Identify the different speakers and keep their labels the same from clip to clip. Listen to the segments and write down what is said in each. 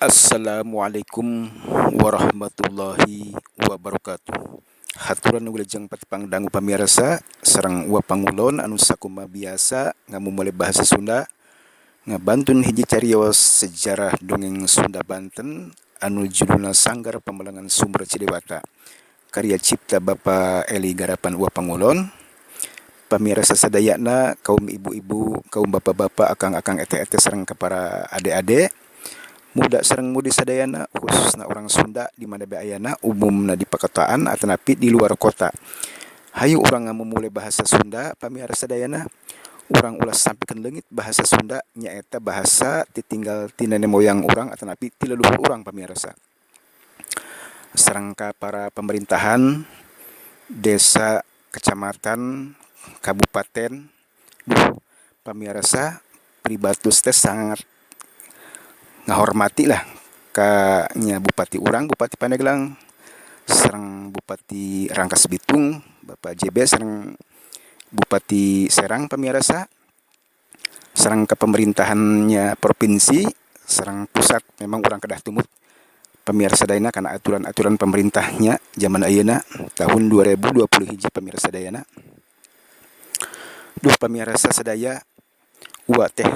Speaker 1: Assalamualaikum warahmatullahi wabarakatuh. Haturan wilujeng patipangdangu pamirsa sareng uwa pangulon anu sakuma biasa ngamumule bahasa Sunda ngabantun hiji cariyos sejarah dongeng Sunda Banten anu judulna Sanggar Pambelangan Sumber Cidewata karya cipta Bapak Eli Garapan uwa pangulon. Pamirsa sadayana, kaum ibu-ibu, kaum bapak-bapak, akang-akang ete-ete sareng para ade-ade muda sareng mudi sadayana khususna orang Sunda di mana beayana umumna di perkotaan atanapi di luar kota. Hayu urang ngamumule bahasa Sunda pamirsa sadayana urang ulas sampikeun leungit bahasa Sunda nyaeta bahasa titinggal ti nenek moyang urang atanapi ti leluhur urang pamirsa. Sareng ka para pemerintahan desa, kecamatan, kabupaten, pamirsa pribatus teh sangat ngahormati lah ka nya Bupati urang, Bupati Pandeglang sareng Bupati Rangkas Bitung, Bapak JB sareng Bupati Serang pamirsa sareng ke pemerintahannya provinsi sareng pusat memang urang kedah tumut pamirsa dayana kana aturan-aturan pemerintahnya zaman ayeuna tahun 2020 hiji pamirsa dayana. Pamirsa sadaya uwa teh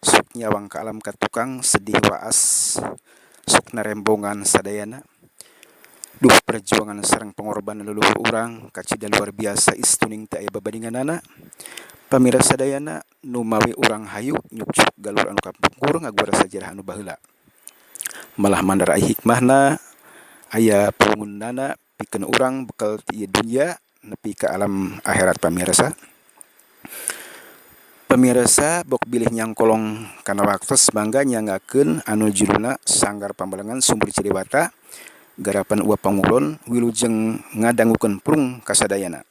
Speaker 1: sok nyawang ka alam ka tukang sedih waas sok narembongan sadayana. Perjuangan sareng pengorbanan leluhur urang kacida luar biasa istuning teu aya babandinganana. Pamirsa sadayana nu mawi urang hayu nyukcuk galur anu kapungkur ngaguar sajarah anu baheula. Malah mandar aya hikmahna, aya pangundana pikeun urang bekal ti ieu dunya nepi ka alam akhirat pamirsa. Pamirsa bok bilih nyangkolong kana waktos mangga nyangakeun anu judulna Sanggar Pambelangan Sumber Cidewata garapan uwa pangulon wilujeng ngadangukeun prung kasadayana.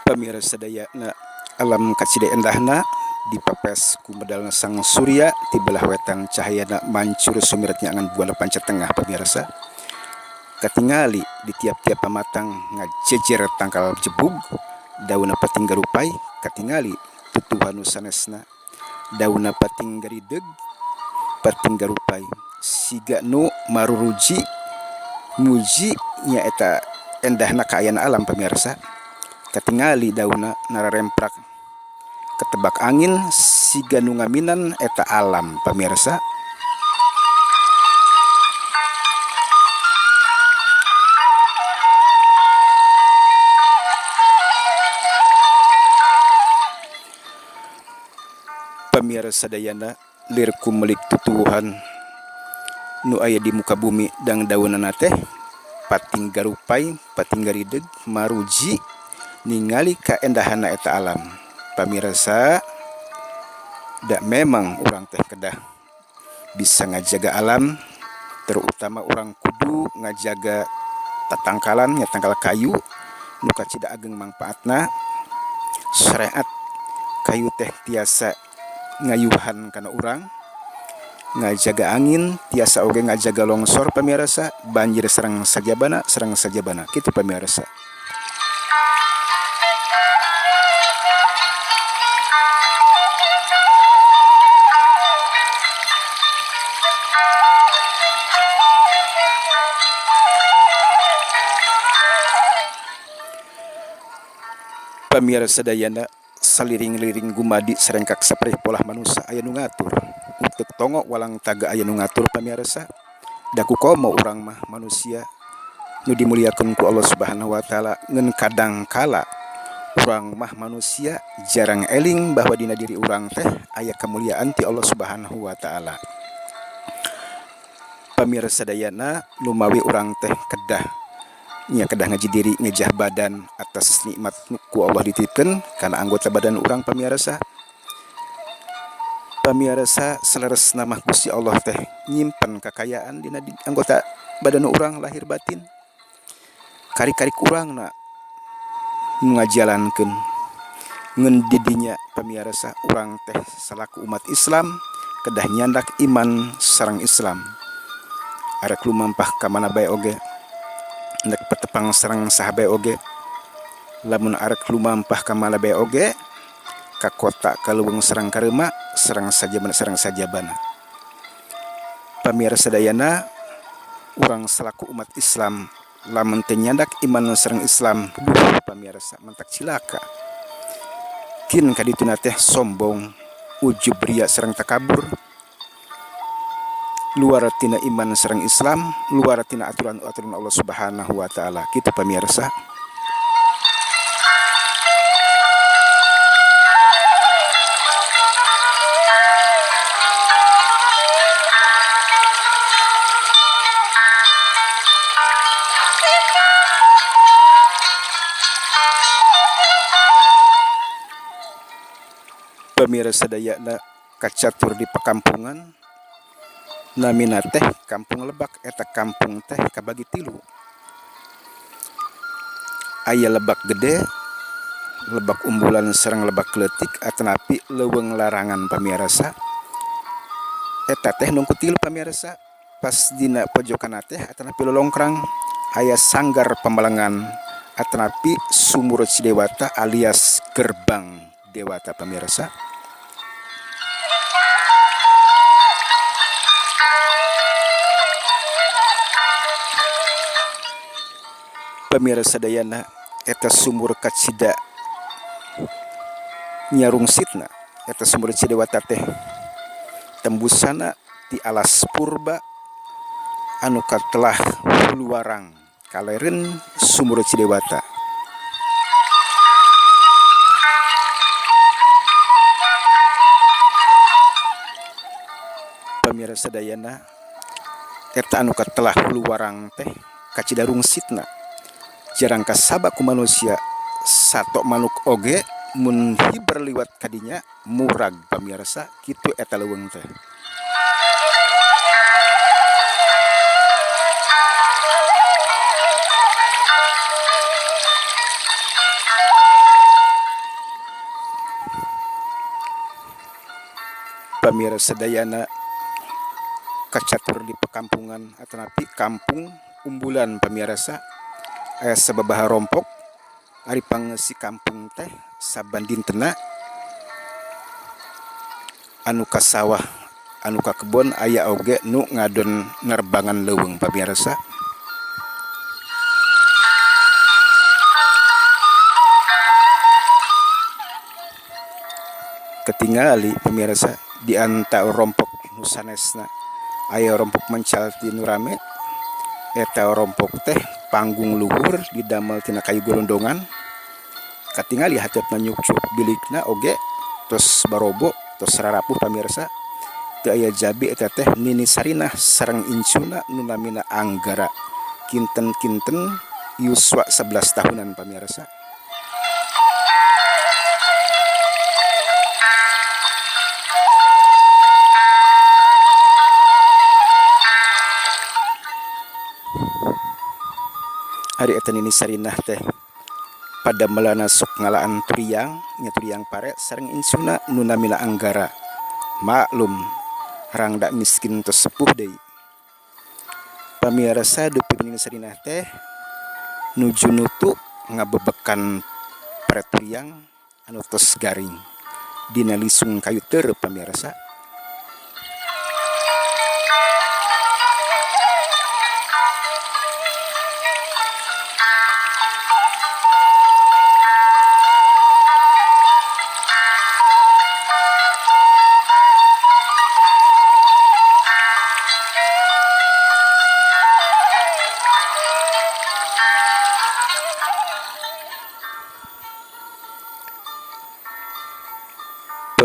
Speaker 1: Pamirsa sadayana alam kacida endahna dipepes ku medalna sang surya ti belah wetan cahayana mancur sumiret nyangan buana panca tengah pamirsa. Katingali di tiap-tiap pamatang ngajejer tangkal jebug dauna pating garupai katingali tutuhan sanesna dauna pating garideg pating garupai siga nu maruruji muji nyaeta endahna kaayana alam pamirsa. Katingali dauna nararemprak ketebak angin siga nu ngaminan eta alam pamirsa. Pamirsa sadayana lir kumelik tutuwuhan nu aya di muka bumi dang daunana teh pating garupai pating garideg maruji ningali kaendahanna eta alam pamirsa. Da memang urang teh kedah bisa ngajaga alam terutama urang kudu ngajaga tatangkalan nya tangkal kayu nu kacida ageng mangpaatna. Syariat kayu teh tiasa ngayuhan kana urang ngajaga angin tiasa oge ngajaga longsor pamirsa banjir sareng sajabana kitu pamirsa. Pamirsa sadayana saliring-liring gumadi serengkak sapreh polah manusia aya nu ngatur utek tongo walang taga aya nu ngatur pamirsa daku komo urang mah manusia nu dimuliakeun ku Allah Subhanahu wa taala ngeun kadang kala urang mah manusia jarang eling bahwa dina diri urang teh aya kemuliaan ti Allah Subhanahu wa taala. Pamirsa sadayana lumawi urang teh kedah ngaji diri ngejah badan atas nikmat ku Allah dititipkeun kana anggota badan urang pamirsa seleres nama Gusti Allah teh nyimpen kekayaan dina anggota badan urang lahir batin kari-kari urangna nu ngajalankeun ngeun didinya pamirsa urang teh salaku umat Islam kedah nyandak iman sareng Islam arek lumampah ka mana bae oge nek petepang sareng saha bae oge lamun arek lumampah ka mana bae oge ka kota ka leuweung sareng kareuma sareng sajabana pamirsa sadayana urang salaku umat Islam lamun teu nyandak iman sareng Islam duh pamirsa mentak cilaka kin kadituna teh sombong ujub ria sareng takabur luar tina iman sareng Islam luar tina aturan-aturan Allah Subhanahu wa taala kitu pamirsa. Pamirsa sadayana kacatur di pakampungan namina teh kampung Lebak eta kampung teh kabagi tilu aya lebak gede lebak umbulan sareng lebak leutik atanapi leuweung larangan pamirsa eta teh nu tilu pamirsa pas dina pojokan teh atanapi lolongkrang aya sanggar pamalengan atanapi sumur Cidewata alias gerbang Dewata pamirsa. Pamirsa sadayana eta sumur kacida nyarungsitna eta sumur Cidewata teh tembusana ti alas purba anu katelah huluwarang kaleureun sumur Cidewata. Pamirsa sadayana eta anu katelah huluwarang teh kacida rungsitna jarang kasaba ku manusia sato manuk oge mun hiber liwat kadinya murag pamirsa kitu eta leuweung teh. Pamirsa sadayana kacatur di pekampungan atanapi kampung umbulan pamirsa aya sababaha rompok ari pangeusi kampung teh saban dintenna anu ka sawah anu ka kebon aya oge nu ngadon nerbangan leuweung pamirsa. Ketingali pamirsa di antara rompok nu sanesna aya rompok mencal ti nu rame eta rompok teh panggung luhur didamel tina kayu golondongan katingali hatepna nyukcuk bilikna oge tos barobo tos rarapuh pamirsa teu aya jabe eta teh Nini Sarinah sareng incuna nu namina Anggara kinten-kinten yuswa 11 tahunan pamirsa. Hari eta Nini Sarinah teh pada melana sok ngalaan turiang nya turiang pare sareng insuna nu namina Anggara maklum rangda miskin tos sepuh deui pamirsa dupi Nini Sarinah teh nuju nutu ngabebekan pare turiang anu tos garing dina lisung kayu teureub pamirsa.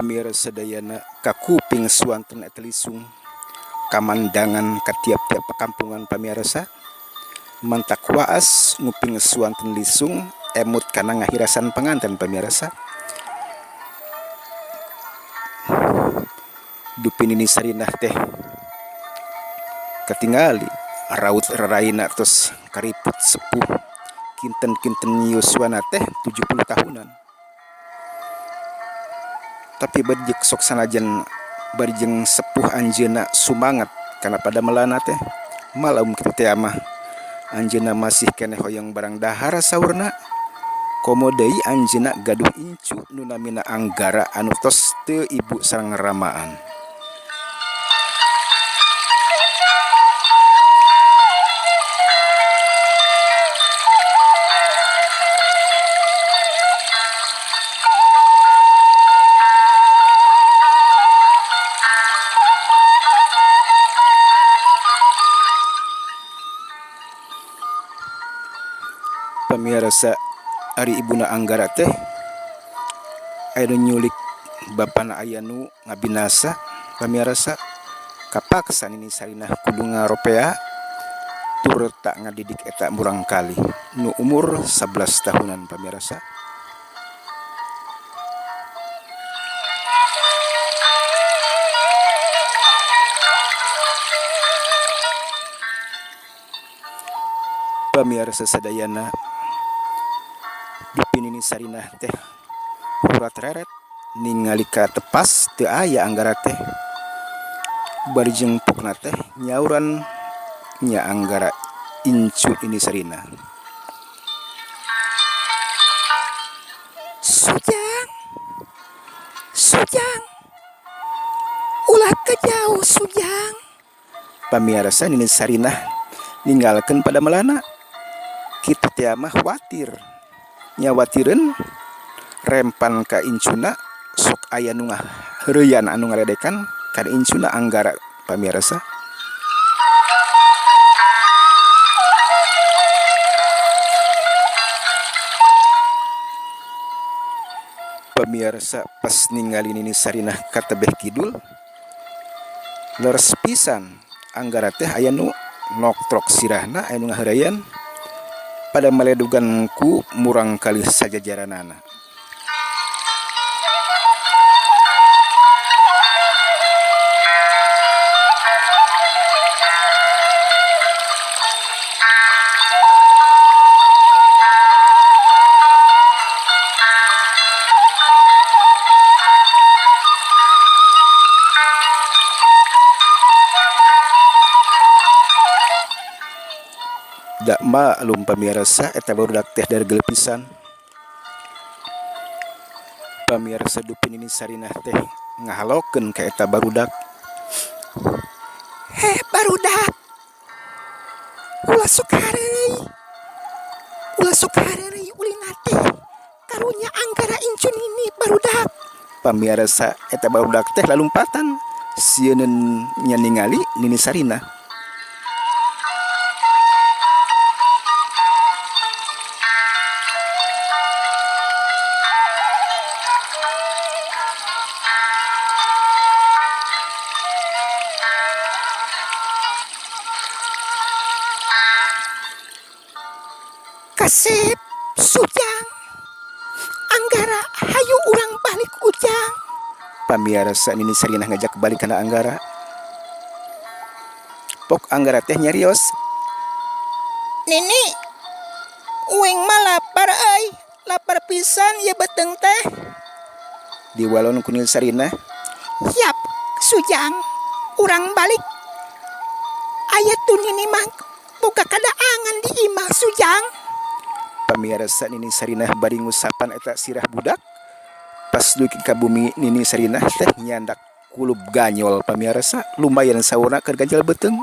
Speaker 1: Pamirsa sadayana kakuping suanten eta lisung kamandangan ka tiap-tiap perkampungan pamirsa mantak waas nguping suanten lisung emut kana ngahirasan pengantin pamirsa. Dupin ini sarinah teh katingali raut raraina tos kariput sepuh kinten-kinten Yoswana teh 70 tahunan. Tapi barjek sok sanajan barjeng sepuh anjeuna sumangat karena pada melana teh malam kitu teh mah anjeuna masih keneh hoyong barang dahar saurna komo deui anjeuna gaduh incu nu namina Anggara anu tos teu ibu sareng ramaan. Pamirsa ari ibuna Anggara teh aya nyulik bapana ayanu ngabinasa pamirsa kapaksa ini sarinah kudu ngaropea tur tak ngadidik eta murang kali nu umur 11 tahunan pamirsa. Pamirsa sadayana dupin ini sarinah teh urat reret ningali ka tepas teu aya Anggara teh bari jengpukna teh nyauran nya Anggara incu ini sarinah. Sujang ulah ka jauh Sujang. Pamirsa ini sarinah ninggalkeun pada melana kitu teh mah watir nyawatireun rempan ka incuna sok aya nu ngaheureyan anu ngaredekan ka incuna Anggara pamirsa. Pamirsa pas ningali nini sarinah ka tebeh kidul leres pisan Anggara teh aya nu noktrok sirahna aya nu ngaheureyan pada meleduganku murang kali sajajaranana. Dak maklum pamirsa eta barudak teh dari gelepisan. Pamirsa dupin ini sarinah teh ngahalokeun ka eta barudak. Barudak. Ulah sok hareuy ulina teh karunya Anggara incun ini barudak. Pamirsa eta barudak teh lalumpatan sieun nya ningali nini sarinah. Kasep Sujang Anggara hayu urang balik ujang. Pamirsa nini sarinah ngajak balik kana Anggara. Pok Anggara teh nyarios. Nini uing mah lapar euy, lapar pisan ya beteng teh. Diwalon ku nini sarinah. Yap Sujang, urang balik. Aya tuh nini mah boga kadaangan di imah Sujang. Pamirsa nini sarinah bari ngusapan eta sirah budak pas duki ka bumi nini sarinah teh nyandak kulub ganyol pamirsa lumayan saurna keur ganjal beteng.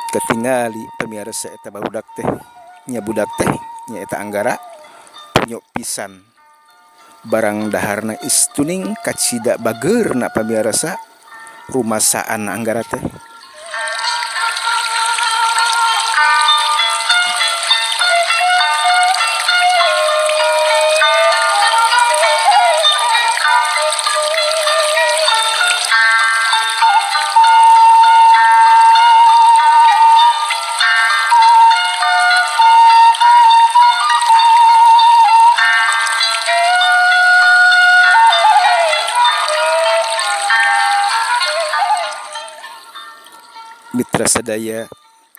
Speaker 1: Ketingali pamirsa eta barudak teh nya budak teh nya eta Anggara punya pisan barang daharna istuning kacida bageurna pamirsa rumasaan Anggara teh. sadaya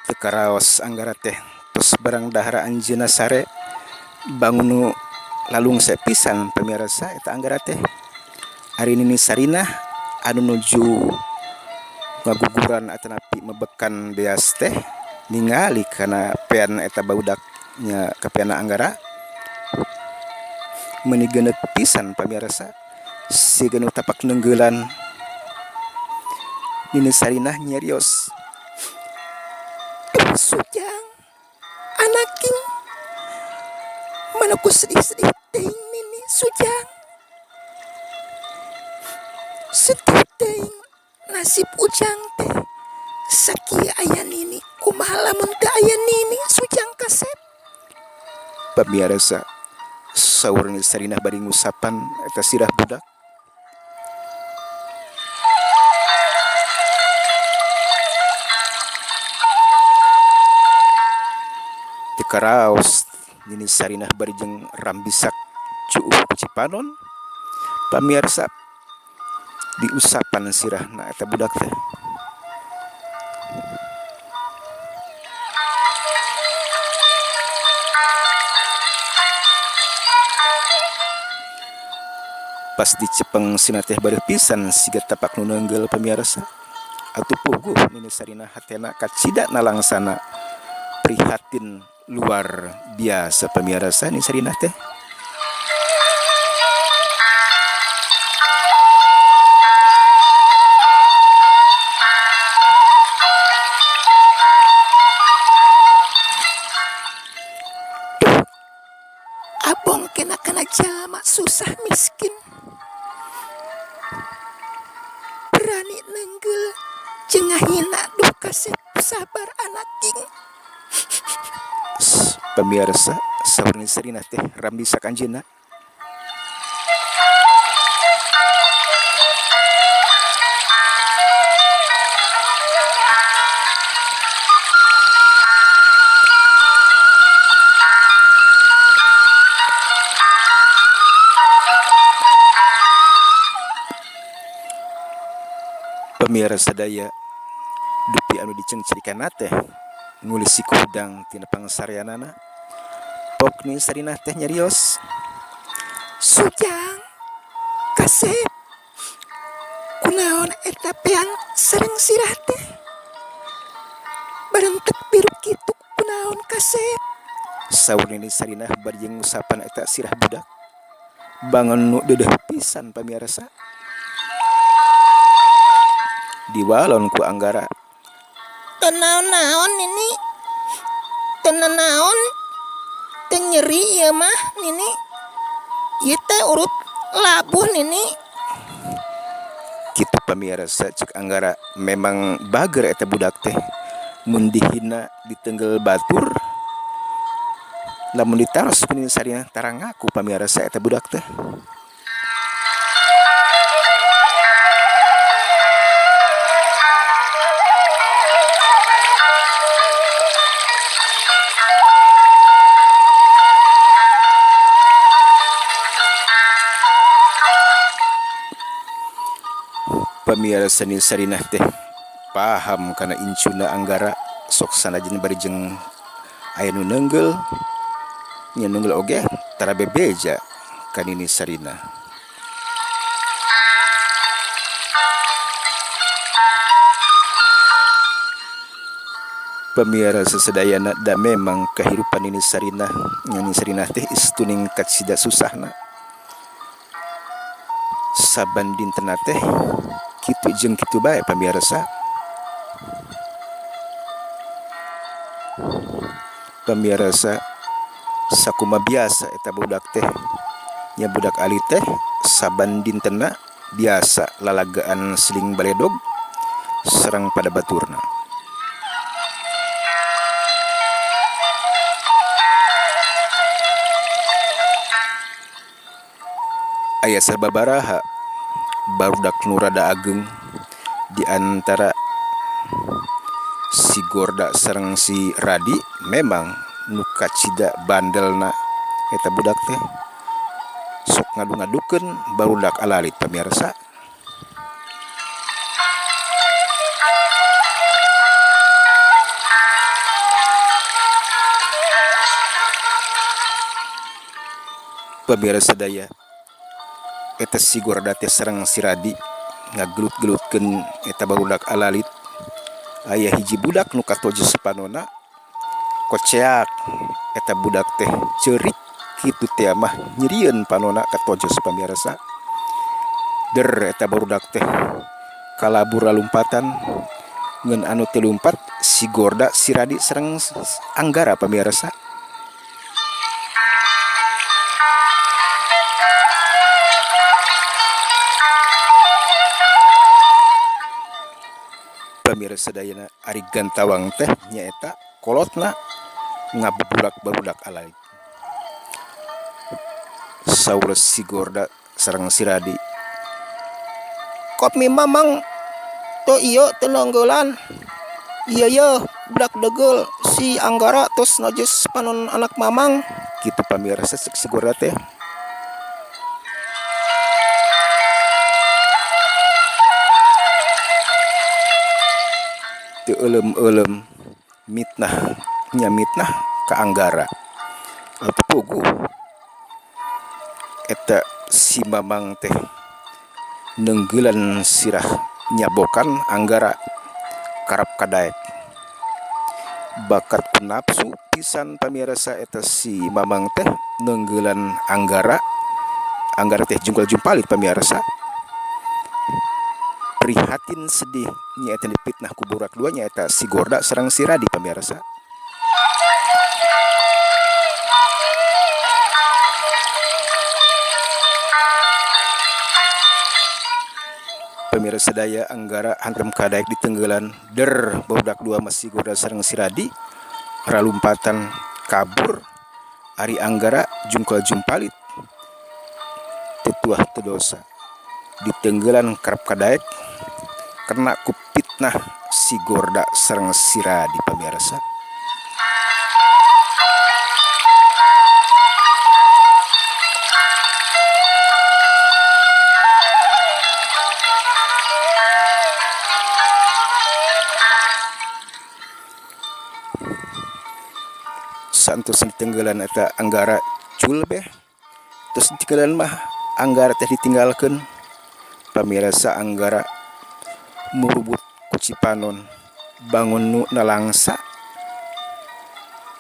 Speaker 1: tekaraos anggara teh tos barang dahara anjeuna sare bangun lalung sepisan pamirsa eta anggara teh hari ini Sarinah anu nuju ngaguguran atanapi mebekan beas teh ningali kana pean eta baudaknya kapeana anggara meuni geuneuh pisan pamirsa si geuneuh tapak nenggeulan Nini Sarinah nyarios sujang anaking mana ku sedih-sedih teuing nini sujang sedih teuing nasib ujang teh sakieu aya nini kumaha lamun teu aya nini sujang kasep pamirsa saur Nini Sarinah bari ngusapan eta sirah budak tekaraos Nini Sarinah bari jeung rambisak cuuh ku Cipanon pamirsa diusapan sirahna eta budak teh pas dicepeng sina teh bari pisan siga tapak nu neunggel pamirsa atuh puguh Nini Sarinah hatena kacida nalangsana prihatin luar biasa pamirsa Nini Sarinah teh abong kena jalma susah miskin berani nenggel jengahina duh kasep sabar anaking pamirsa saur Nini Sarinah teh rambisak anjeunna pamirsa sadaya dupi anu dicengcerikanna teh nulis si kudang tina pangsaryanana pok Nini Sarinah teh nyarios sujang kasep kunaon eta pean sareng sirah teh barentek biru kitu kunaon kasep saur Nini Sarinah bari jeung ngusapan eta sirah budak bangun nu deudeuh pisan pamirsa diwalon ku anggara
Speaker 2: Naon nini naon teu nyeri ieu mah nini ieu teh urut labuh nini
Speaker 1: kitu pamirsa cek anggara memang bager eta budak teh mun dihina ditenggel batur lamun ditaros ku Nini Sarinah tara ngaku pamirsa eta budak teh pamirsa Nini Sarinah teh paham kana incuna anggara sok sanajan bari jeung aya nu neunggel nya neunggel oge tara bebeja ka Nini Sarinah pamirsa sadayana da memang kehidupan Nini Sarinah teh istuning kacida susahna saban dintenna teh kitu jeung kitu bae pamirsa sakuma biasa eta budak teh nya budak ali teh saban dintenna biasa lalagaan siling baledog sareng pada baturna aya sababaraha barudak nu rada ageng di antara si Gorda sareng si Radi memang nu kacida bandelna eta budak teh sok ngadu-ngadukeun barudak alalit pamirsa Pamirsa sadaya eta Sigorda teh sareng si Radi ngagelut-gelutkeun eta barudak alalit. Aya hiji budak nu katojo sapanona koceak eta budak teh ceurik kitu teh mah nyerieun panona katojo pamirsa. Eta barudak teh kalabur lalumpatan ngeun anu teh lumpat Sigorda si Radi sareng Anggara pamirsa. Pamirsa sadayana ari gantawang teh nyaeta kolotna ngabuburak barudak alalit. Saur Sigorda sareng si Radi,
Speaker 2: Kopi mamang to iyo tenanggelan. Iya budak degel si Anggara tos najis panon anak mamang.
Speaker 1: kitu pamirsa cek Sigorda teh. Teu eulem-eulem mitnah ka Anggara. Atuh pugu eta si Mamang teh nenggeulan sirah nyabokan Anggara karap kadaek. Bakat nafsu pisan pamirsa eta si Mamang teh nenggeulan Anggara teh jungkal jumpalit pamirsa. Prihatin sedih nyaeta dipitnah ku burak dua nyaeta Sigorda sareng si Radi pamirsa. Pamirsa sadaya Anggara hanrem kadaek di tenggeulan barudak dua mas Sigorda sareng si Radi ralumpatan kabur ari Anggara jungkal jumpalit tetuah tedosa di tenggeulan karep kadaek kena ku pitnah Sigorda sareng si Radi pamirsa. Santos ditenggelan eta Anggara cul beh terus ditenggelan mah Anggara teh ditinggalkeun pamirsa. Anggara murubut ku Cipanon bangun nu nalangsa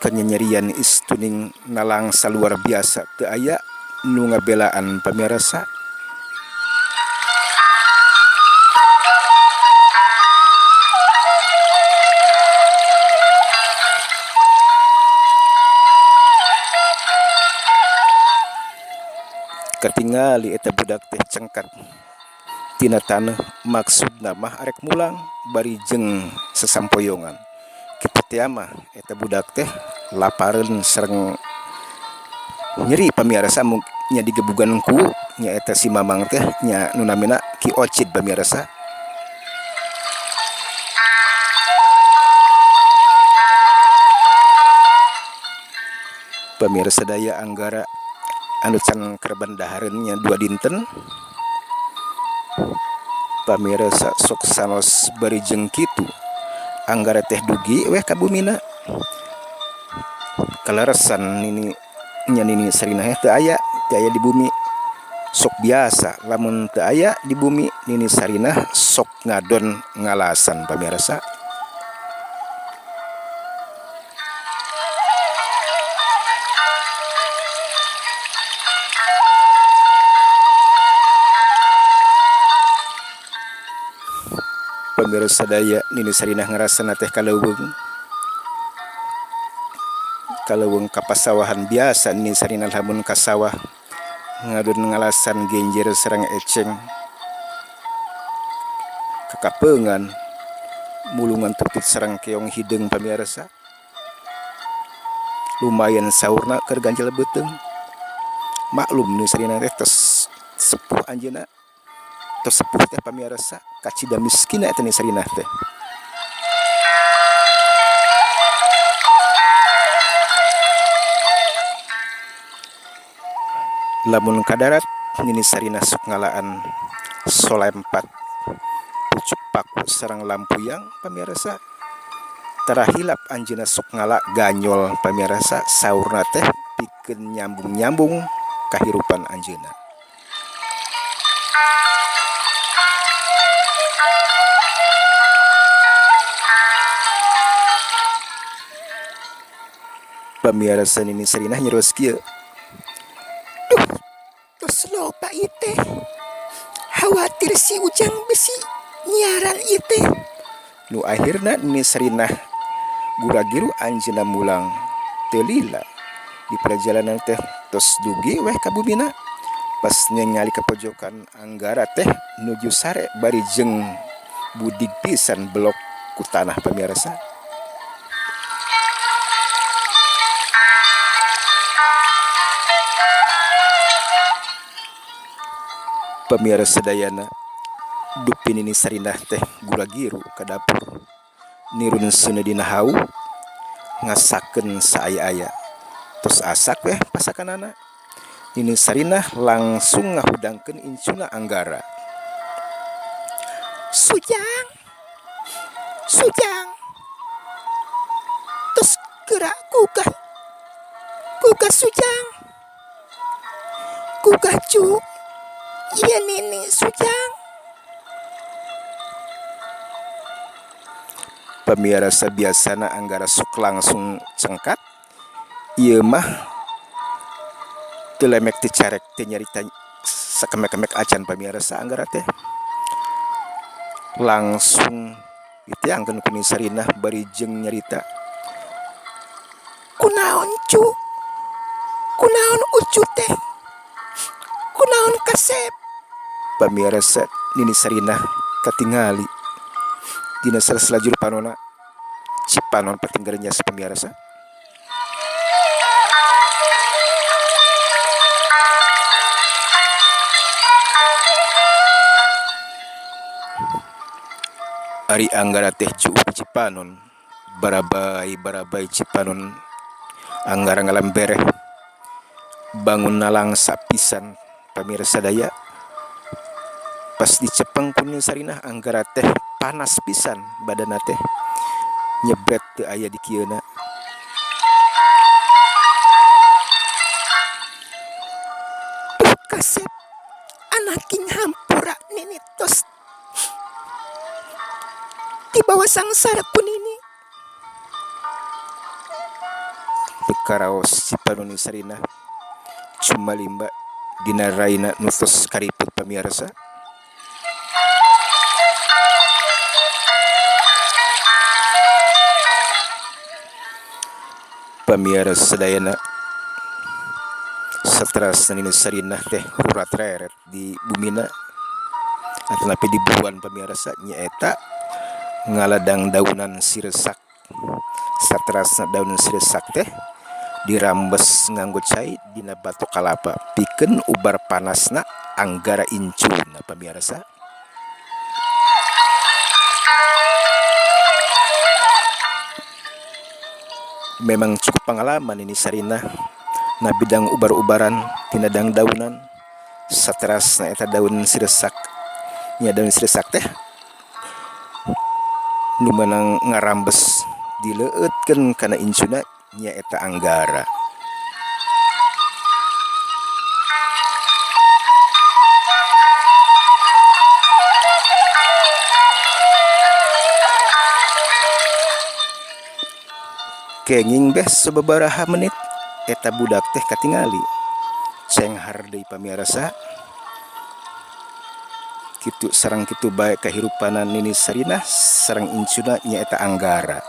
Speaker 1: kanyanyerian istuning nalangsa luar biasa teu aya nu ngabelaan pamirsa. Katingali eta budak teh cengkat tina taneuh maksudna mah arek mulang bari jeung sesampoyongan. Kitu teh mah eta budak teh lapareun sareng nyeri pamirsa nya digebugan ku nyaeta si Mamang teh nya nu namina Ki Ocid pamirsa. Pamirsa daya Anggara anu can kerban dahareun nya 2 dinten. Pamirsa sok sanos bari jeung kitu Anggara teh dugi weh ka bumina. Kalaresan nini sarina teu aya di bumi sok biasa, lamun teu aya di bumi nini sarina sok ngadon ngalasan pamirsa. Pamirsa daya nini sarina ngarasana teh kaleuweung ka pasawahan biasa. Nini sarina lamun ka sawah ngadon ngalasan genjer sareng eceng kakapeungan mulungan tutut sareng keong hideung pamirsa. Lumayan saurna keur ganjel beuteung. Maklum nini sarina teh tos sepuh anjeunna. Tos sepuh teh pamirsa kacida miskin eta ni sarina teh. Lamun kadarat nini sarina sok ngalaan solempat pucuk paku sareng lampuyang pamirsa. Tarahilap anjeunna sok ngala ganyol pamirsa. Saurna teh pikeun nyambung-nyambung kahirupan anjeunna. Pamiarsa nini Sarinah nyeros kieu.
Speaker 2: Tos loba ieu teh. Khawatir si Ujang besi nyiaran ieu teh.
Speaker 1: Nu akhirna nini Sarinah guragiru anjeunna mulang teu lila di perjalanan teh tos dugi weh ka bumina. Pas ningali ka pojokan Anggara teh nuju sare bari jeung budig pisan belok ku tanah pamirsa. Pamirsa sadayana dupi nini Sarinah teh guragiru ka dapur nirun seuneu dina hau ngasakeun saaya-aya tos asak weh pasakanana. Nini Sarinah langsung ngahudangkeun incuna Anggara.
Speaker 2: Sujang. Sujang. Tos gerak gugah Sujang. Gugah cu. Iya nini Sujang.
Speaker 1: Pamirsa biasana Anggara sok langsung cengkat. Ieu mah teu lemek teu carek teu nyarita sakemek-kemek acan pamirsa Anggara teh. Langsung diteangkeun ku Nini Sarinah bari jeung nyarita.
Speaker 2: Kunaon cu? Kunaon ucu teh? Kunaon kasep?
Speaker 1: Pamirsa Nini Sarinah katingali dina sela-sela juru panonna Cipanon patinggalnya pamirsa. Ari Anggara teh cuup Cipanon barabai Cipanon Anggara ngalambereh bangun nalang sapisan pamirsa daya. Pas dicepeng ku Nini Sarinah Anggara teh panas pisan badanna teh nyebret teu aya di kieuna.
Speaker 2: Duh kasep. Anaking hampura nini tos di bawah sangsara ku nini.
Speaker 1: Teu karaos Cipanon Nini Sarinah cuma limba dina raina nu tos kariput pamirsa. Pamirsa sadayana saterasna Nini Sarinah teh rurat reret di bumina atanapi di buruan pamirsa nyaeta ngaladang daunan siresak. Saterasna daun siresak teh dirambes nganggo cai dina batu kalapa pikeun ubar panasna Anggara incuna pamirsa. Memang cukup pengalaman Nini Sarinah na bidang ubar-ubaran tina daunan. Saterasna eta daun siresak. Nya daun siresak teh nu meunang ngarambes dileueutkeun kana incuna nya eta Anggara. Kenging beh sababaraha menit eta budak teh katingali cenghar deui pamirsa. Kitu sareng kitu bae kahirupanan Nini Sarinah sareng incuna nya eta Anggara.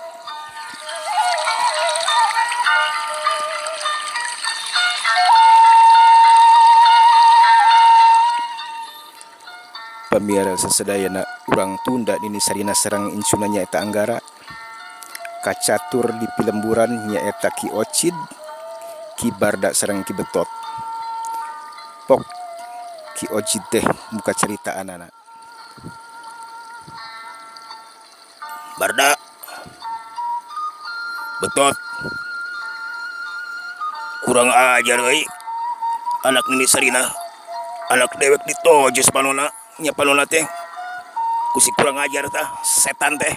Speaker 1: Pamirsa sadayana urang tunda Nini Sarinah sareng incuna nya eta Anggara. Kacatur di pilemburan nyaeta Ki Ocid, Ki Barda sareng Ki Betot. Pok Ki Ocid teh muka caritaanana. Barda, Betot, kurang ajar euy anak Nini Sarinah, anak dewek ditojos panonna nya panonna teh kusi kurang ajar tah setan teh.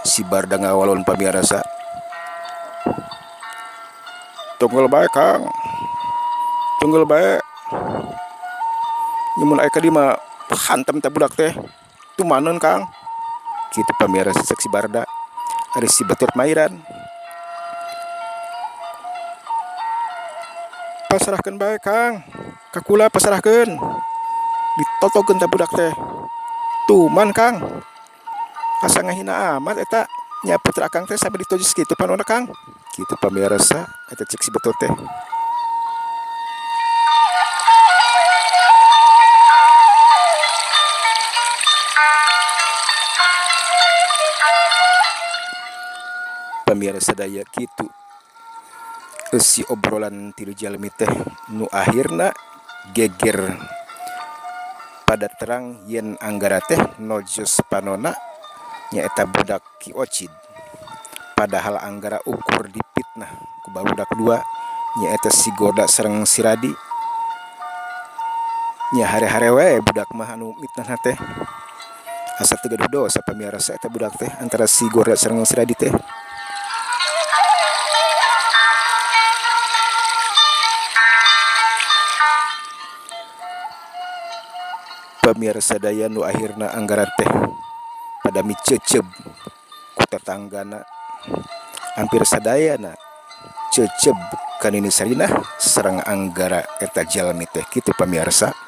Speaker 1: Si Barda ngawalon pamirsa. Tunggal bae Kang, tunggal bae. Nyamun aya kadi mah hantem teh budak teh. Tumaneun Kang. Kitu pamirsa saksi barda. Ari si Batur Mairan. Pasrahkeun bae Kang. Ka kula pasrahkeun. Ditotokeun teh budak teh. Tuman Kang. Asa ngahina amat eta. Nya putra Kang teh sampai ditojos kitu panonna Kang. Kitu pamirsa eta cek si Batur teh. Pamirsa sadaya kitu si obrolan tilu jalmi teh nu akhirna geger pada terang yen Anggara teh nojos panona nyaeta budak Ki Ocid. Padahal Anggara ukur dipitnah ku barudak dua nyaeta si Goda sareng si Radi. Nya hare-hare wae budak mah anu mitnah teh. Asa teu gaduh dosa pamirsa eta budak teh antara si Goda sareng si Radi teh. Pamirsa daya nu akhirna Anggara teh pada miceceb ku tetanggana hampir sadayana ceceb kanini sarina sareng Anggara eta jalmi teh kitu pamirsa.